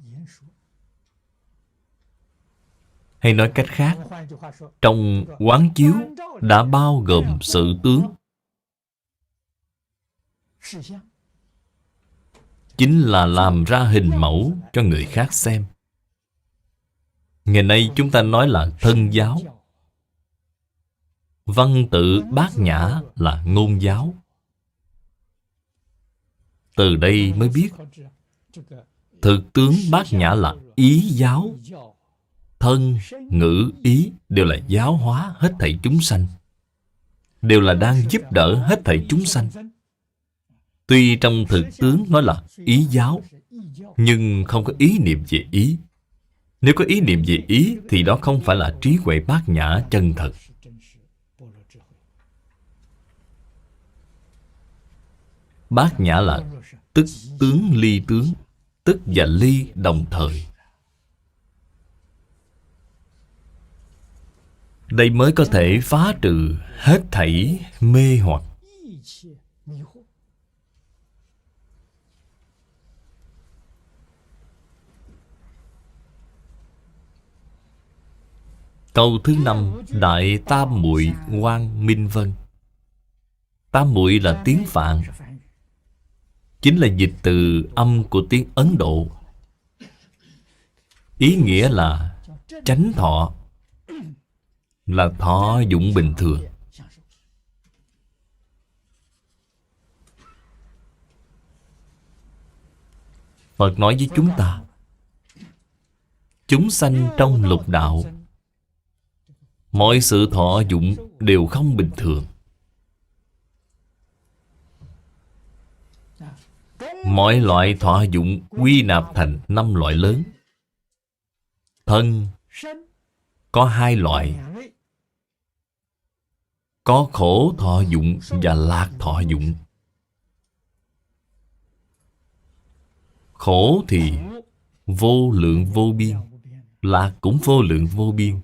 Hay nói cách khác, trong quán chiếu đã bao gồm sự tướng, chính là làm ra hình mẫu cho người khác xem. Ngày nay chúng ta nói là thân giáo, văn tự bát nhã là ngôn giáo. Từ đây mới biết thực tướng bát nhã là ý giáo. Thân, ngữ, ý đều là giáo hóa hết thảy chúng sanh, đều là đang giúp đỡ hết thảy chúng sanh. Tuy trong thực tướng nói là ý giáo, nhưng không có ý niệm về ý. Nếu có ý niệm về ý thì đó không phải là trí huệ bát nhã chân thật. Bát nhã là tức tướng ly tướng, tức và ly đồng thời. Đây mới có thể phá trừ hết thảy mê hoặc. Câu thứ 5: Đại Tam Muội Quang Minh Vân. Tam muội là tiếng Phạn, chính là dịch từ âm của tiếng Ấn Độ. Ý nghĩa là chánh thọ, là thọ dụng bình thường. Phật nói với chúng ta, chúng sanh trong lục đạo, mọi sự thọ dụng đều không bình thường. Mọi loại thọ dụng quy nạp thành 5 loại lớn. Thân có 2 loại, có khổ thọ dụng và lạc thọ dụng. Khổ thì vô lượng vô biên, lạc cũng vô lượng vô biên.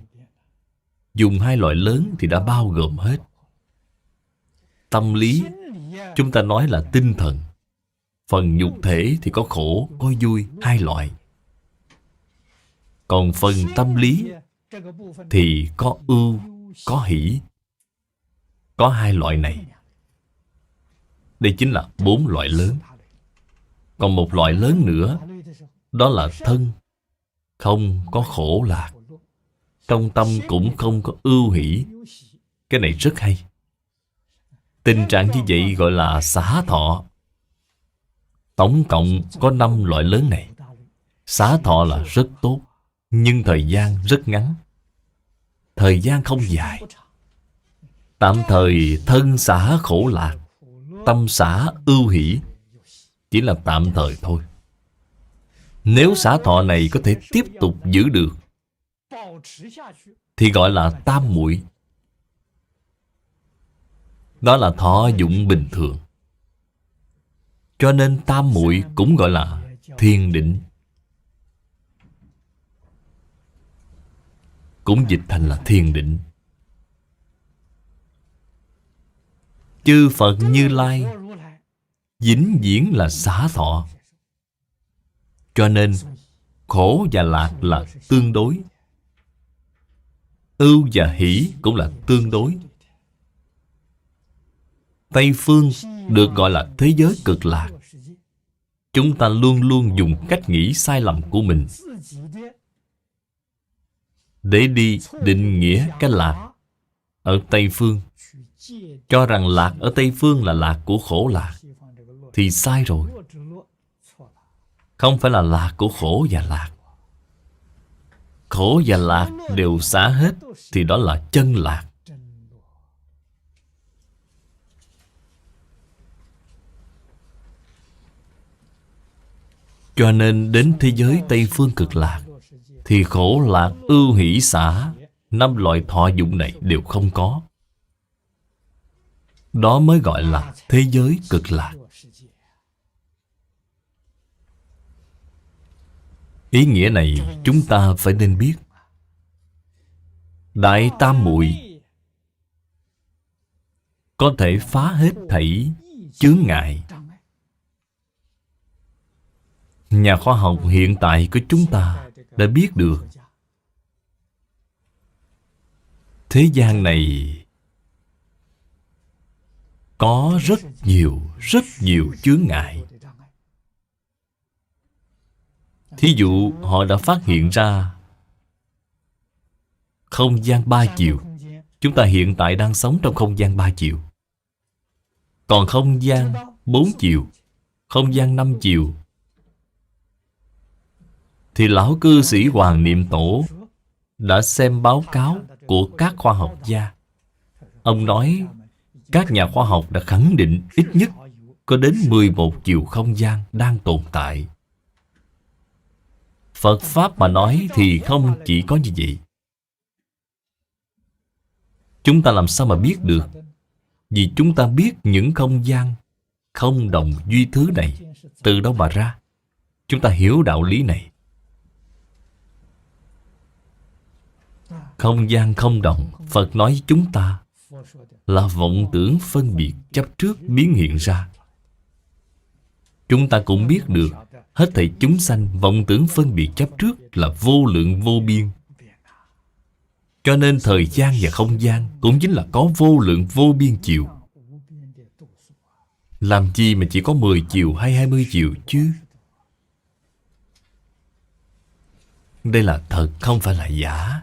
Dùng 2 loại lớn thì đã bao gồm hết. Tâm lý chúng ta nói là tinh thần. Phần nhục thể thì có khổ, có vui 2 loại. Còn phần tâm lý thì có ưu, có hỷ. Có 2 loại này. Đây chính là 4 loại lớn. Còn một loại lớn nữa, đó là thân. Không có khổ lạc, trong tâm cũng không có ưu hỷ. Cái này rất hay. Tình trạng như vậy gọi là xả thọ. Tổng cộng có 5 loại lớn này. Xả thọ là rất tốt, nhưng thời gian rất ngắn. Thời gian không dài. Tạm thời thân xả khổ lạc, tâm xả ưu hỷ, chỉ là tạm thời thôi. Nếu xả thọ này có thể tiếp tục giữ được thì gọi là tam muội. Đó là thọ dụng bình thường. Cho nên tam muội cũng gọi là thiền định, cũng dịch thành là thiền định. Chư Phật Như Lai vĩnh viễn là xả thọ. Cho nên khổ và lạc là tương đối, ưu và hỷ cũng là tương đối. Tây phương được gọi là thế giới cực lạc. Chúng ta luôn luôn dùng cách nghĩ sai lầm của mình để đi định nghĩa cái lạc ở Tây phương, cho rằng lạc ở Tây phương là lạc của khổ lạc, thì sai rồi. Không phải là lạc của khổ và lạc. Khổ và lạc đều xả hết thì đó là chân lạc. Cho nên đến thế giới Tây phương cực lạc thì khổ lạc ưu hỷ xả, 5 loại thọ dụng này đều không có. Đó mới gọi là thế giới cực lạc. Ý nghĩa này chúng ta phải nên biết. Đại tam muội có thể phá hết thảy chướng ngại. Nhà khoa học hiện tại của chúng ta đã biết được thế gian này có rất nhiều chướng ngại. Thí dụ họ đã phát hiện ra không gian 3 chiều. Chúng ta hiện tại đang sống trong không gian 3 chiều. Còn không gian 4 chiều, không gian 5 chiều thì lão cư sĩ Hoàng Niệm Tổ đã xem báo cáo của các khoa học gia. Ông nói các nhà khoa học đã khẳng định ít nhất có đến 11 chiều không gian đang tồn tại. Phật Pháp mà nói thì không chỉ có như vậy. Chúng ta làm sao mà biết được? Vì chúng ta biết những không gian không đồng duy thứ này từ đâu mà ra. Chúng ta hiểu đạo lý này. Không gian không đồng, Phật nói với chúng ta là vọng tưởng phân biệt chấp trước biến hiện ra. Chúng ta cũng biết được hết thảy chúng sanh vọng tưởng phân biệt chấp trước là vô lượng vô biên. Cho nên thời gian và không gian cũng chính là có vô lượng vô biên chiều. Làm chi mà chỉ có 10 chiều hay 20 chiều chứ? Đây là thật, không phải là giả.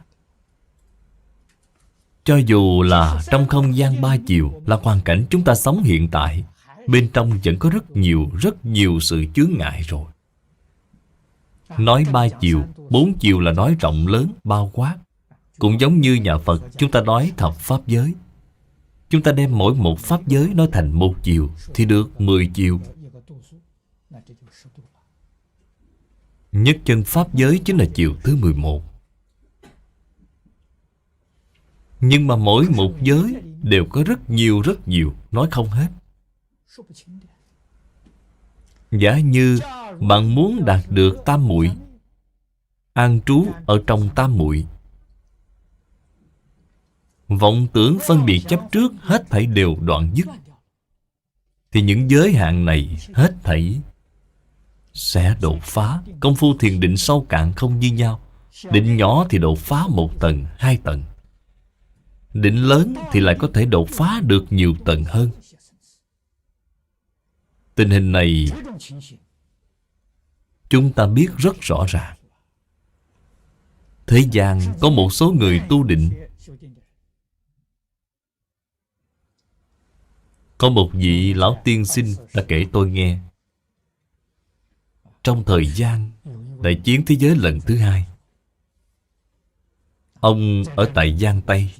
Cho dù là trong không gian 3 chiều, là hoàn cảnh chúng ta sống hiện tại, bên trong vẫn có rất nhiều sự chướng ngại rồi. Nói 3 chiều, 4 chiều là nói rộng lớn, bao quát. Cũng giống như nhà Phật, chúng ta nói thập pháp giới. Chúng ta đem mỗi một pháp giới nói thành 1 chiều thì được 10 chiều. Nhất chân pháp giới chính là chiều thứ 11. Nhưng mà mỗi một giới đều có rất nhiều, nói không hết. Giả như bạn muốn đạt được tam muội, an trú ở trong tam muội, vọng tưởng phân biệt chấp trước hết thảy đều đoạn dứt, thì những giới hạn này hết thảy sẽ đột phá. Công phu thiền định sâu cạn không như nhau. Định nhỏ thì đột phá 1 tầng, 2 tầng. Định lớn thì lại có thể đột phá được nhiều tầng hơn. Tình hình này chúng ta biết rất rõ ràng. Thế gian có một số người tu định. Có một vị lão tiên sinh đã kể tôi nghe. Trong thời gian đại chiến thế giới lần thứ 2, ông ở tại Giang Tây.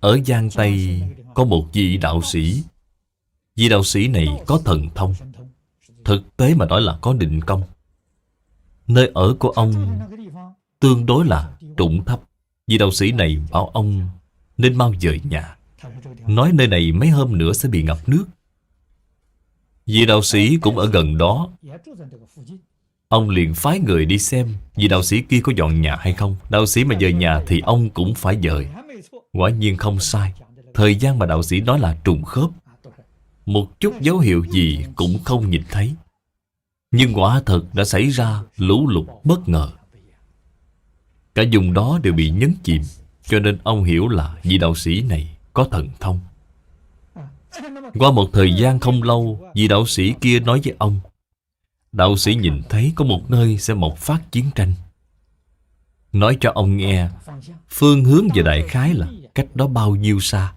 Ở Giang Tây có một vị đạo sĩ Vị đạo sĩ này có thần thông, thực tế mà nói là có định công. Nơi ở của ông tương đối là trũng thấp. Vị đạo sĩ này bảo ông nên mau dời nhà, nói nơi này mấy hôm nữa sẽ bị ngập nước. Vị đạo sĩ cũng ở gần đó. Ông liền phái người đi xem vị đạo sĩ kia có dọn nhà hay không. Đạo sĩ mà dời nhà thì ông cũng phải dời. Quả nhiên không sai. Thời gian mà đạo sĩ nói là trùng khớp. Một chút dấu hiệu gì cũng không nhìn thấy. Nhưng quả thật đã xảy ra lũ lụt bất ngờ. Cả vùng đó đều bị nhấn chìm. Cho nên ông hiểu là vị đạo sĩ này có thần thông. Qua một thời gian không lâu, vị đạo sĩ kia nói với ông, đạo sĩ nhìn thấy có một nơi sẽ bộc phát chiến tranh. Nói cho ông nghe phương hướng và đại khái là cách đó bao nhiêu xa.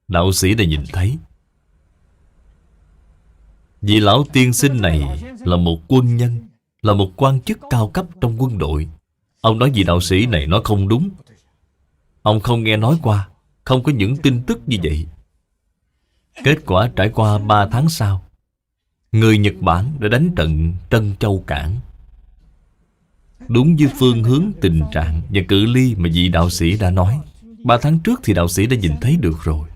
Đạo sĩ đã nhìn thấy. Vị lão tiên sinh này là một quân nhân, là một quan chức cao cấp trong quân đội. Ông nói vị đạo sĩ này nói không đúng. Ông không nghe nói qua, không có những tin tức như vậy. Kết quả trải qua 3 tháng sau, người Nhật Bản đã đánh trận Trân Châu Cảng, đúng với phương hướng, tình trạng và cự ly mà vị đạo sĩ đã nói. 3 tháng trước thì đạo sĩ đã nhìn thấy được rồi.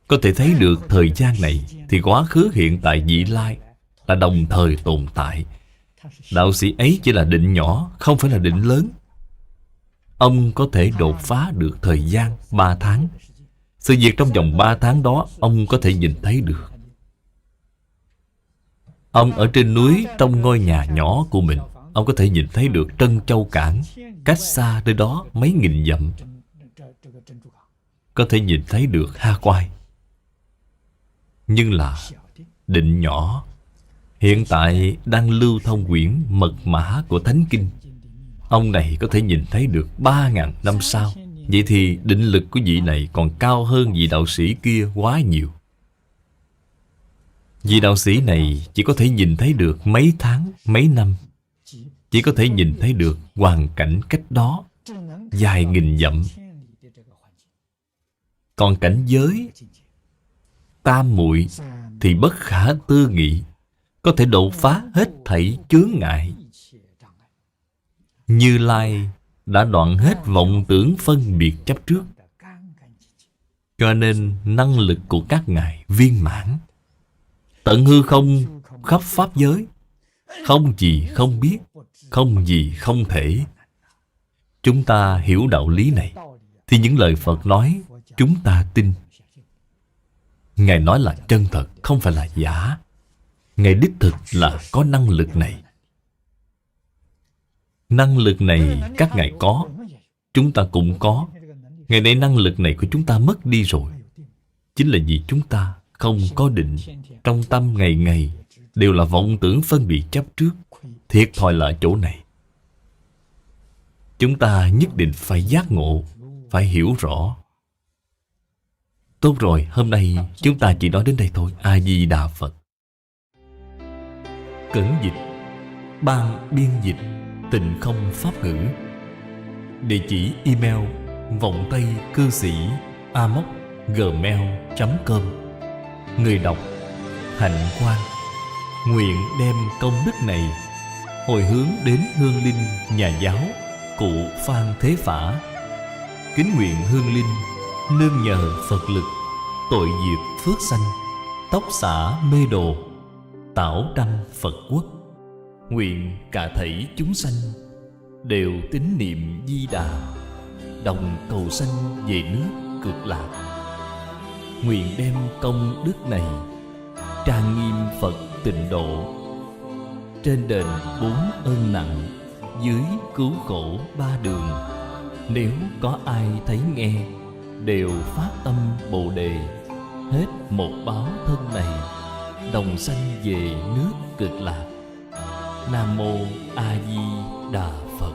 Có thể thấy được thời gian này thì quá khứ, hiện tại, vị lai là đồng thời tồn tại. Đạo sĩ ấy chỉ là định nhỏ, không phải là định lớn. Ông có thể đột phá được thời gian 3 tháng. Sự việc trong vòng 3 tháng đó ông có thể nhìn thấy được. Ông ở trên núi, trong ngôi nhà nhỏ của mình, ông có thể nhìn thấy được Trân Châu Cảng. Cách xa nơi đó mấy nghìn dặm, có thể nhìn thấy được Ha Quai. Nhưng là định nhỏ. Hiện tại đang lưu thông quyển mật mã của Thánh Kinh. Ông này có thể nhìn thấy được 3.000 năm sau. Vậy thì định lực của vị này còn cao hơn vị đạo sĩ kia quá nhiều. Vị đạo sĩ này chỉ có thể nhìn thấy được mấy tháng, mấy năm. Chỉ có thể nhìn thấy được hoàn cảnh cách đó vài nghìn dặm. Còn cảnh giới tam muội thì bất khả tư nghị, có thể đột phá hết thảy chướng ngại. Như Lai đã đoạn hết vọng tưởng phân biệt chấp trước, cho nên năng lực của các ngài viên mãn. Tận hư không khắp pháp giới, không gì không biết, không gì không thể. Chúng ta hiểu đạo lý này thì những lời Phật nói chúng ta tin. Ngài nói là chân thật, không phải là giả. Ngài đích thực là có năng lực này. Năng lực này các ngài có, chúng ta cũng có. Ngày nay năng lực này của chúng ta mất đi rồi. Chính là vì chúng ta không có định. Trong tâm ngày ngày đều là vọng tưởng phân biệt chấp trước. Thiệt thòi là chỗ này. Chúng ta nhất định phải giác ngộ, phải hiểu rõ. Tốt rồi, hôm nay chúng ta chỉ nói đến đây thôi. A Di Đà Phật. Cẩn dịch, ban biên dịch Tịnh Không Pháp Ngữ. Địa chỉ email vọng tây cư sĩ amos@gmail.com. Người đọc Hạnh Quang. Nguyện đem công đức này hồi hướng đến hương linh nhà giáo Cụ Phan Thế Phả. Kính nguyện hương linh nương nhờ Phật lực, tội diệt phước sanh, tóc xả mê đồ, tảo đăng Phật quốc. Nguyện cả thảy chúng sanh đều tín niệm Di Đà, đồng cầu sanh về nước Cực Lạc. Nguyện đem công đức này trang nghiêm Phật Tịnh Độ, trên đền 4 ơn nặng, dưới cứu khổ 3 đường. Nếu có ai thấy nghe đều phát tâm Bồ Đề, hết một báo thân này đồng sanh về nước Cực Lạc. Nam Mô A Di Đà Phật.